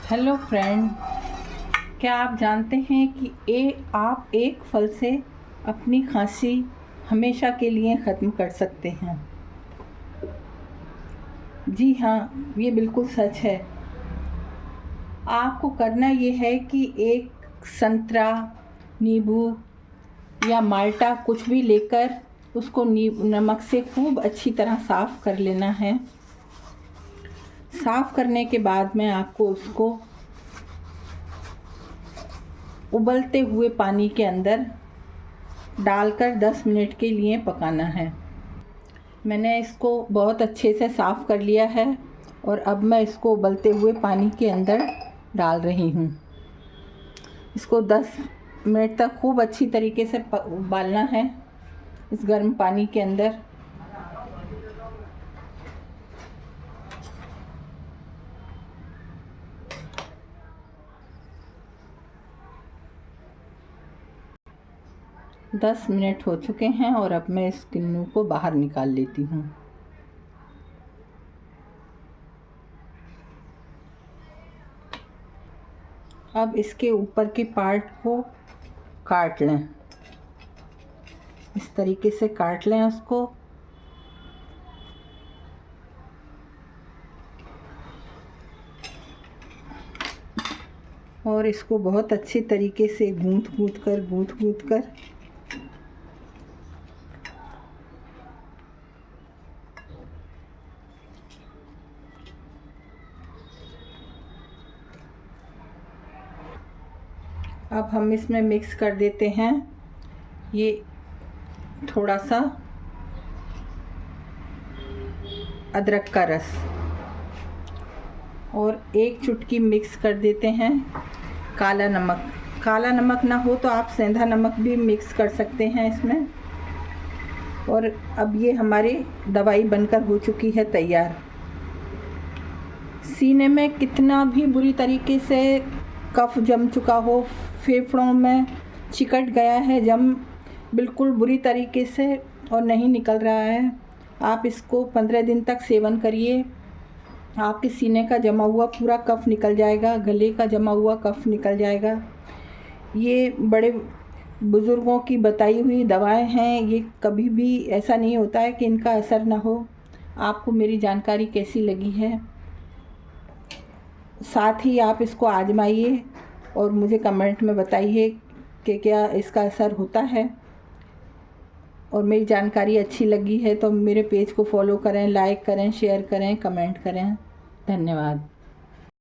Hello friend, क्या आप जानते हैं कि आप एक फल से अपनी खांसी हमेशा के लिए ख़त्म कर सकते हैं। जी हाँ, ये बिल्कुल सच है। आपको करना ये है कि एक संतरा, नींबू या माल्टा कुछ भी लेकर उसको नमक से खूब अच्छी तरह साफ़ कर लेना है। साफ़ करने के बाद में आपको उसको उबलते हुए पानी के अंदर डालकर 10 मिनट के लिए पकाना है। मैंने इसको बहुत अच्छे से साफ़ कर लिया है और अब मैं इसको उबलते हुए पानी के अंदर डाल रही हूँ। इसको 10 मिनट तक खूब अच्छी तरीके से उबालना है इस गर्म पानी के अंदर। दस मिनट हो चुके हैं और अब मैं इस किन्नू को बाहर निकाल लेती हूँ। अब इसके ऊपर के पार्ट को काट लें, इस तरीके से काट लें उसको। और इसको बहुत अच्छी तरीके से गूंथ गूंथ कर अब हम इसमें मिक्स कर देते हैं ये थोड़ा सा अदरक का रस और एक चुटकी मिक्स कर देते हैं काला नमक। काला नमक ना हो तो आप सेंधा नमक भी मिक्स कर सकते हैं इसमें। और अब ये हमारी दवाई बनकर हो चुकी है तैयार। सीने में कितना भी बुरी तरीके से कफ जम चुका हो, फेफड़ों में चिकट गया है जम बिल्कुल बुरी तरीके से और नहीं निकल रहा है, आप इसको 15 दिन तक सेवन करिए। आपके सीने का जमा हुआ पूरा कफ निकल जाएगा, गले का जमा हुआ कफ निकल जाएगा। ये बड़े बुज़ुर्गों की बताई हुई दवाएं हैं, ये कभी भी ऐसा नहीं होता है कि इनका असर ना हो। आपको मेरी जानकारी कैसी लगी है, साथ ही आप इसको आजमाइए और मुझे कमेंट में बताइए कि क्या इसका असर होता है। और मेरी जानकारी अच्छी लगी है तो मेरे पेज को फॉलो करें, लाइक करें, शेयर करें, कमेंट करें। धन्यवाद।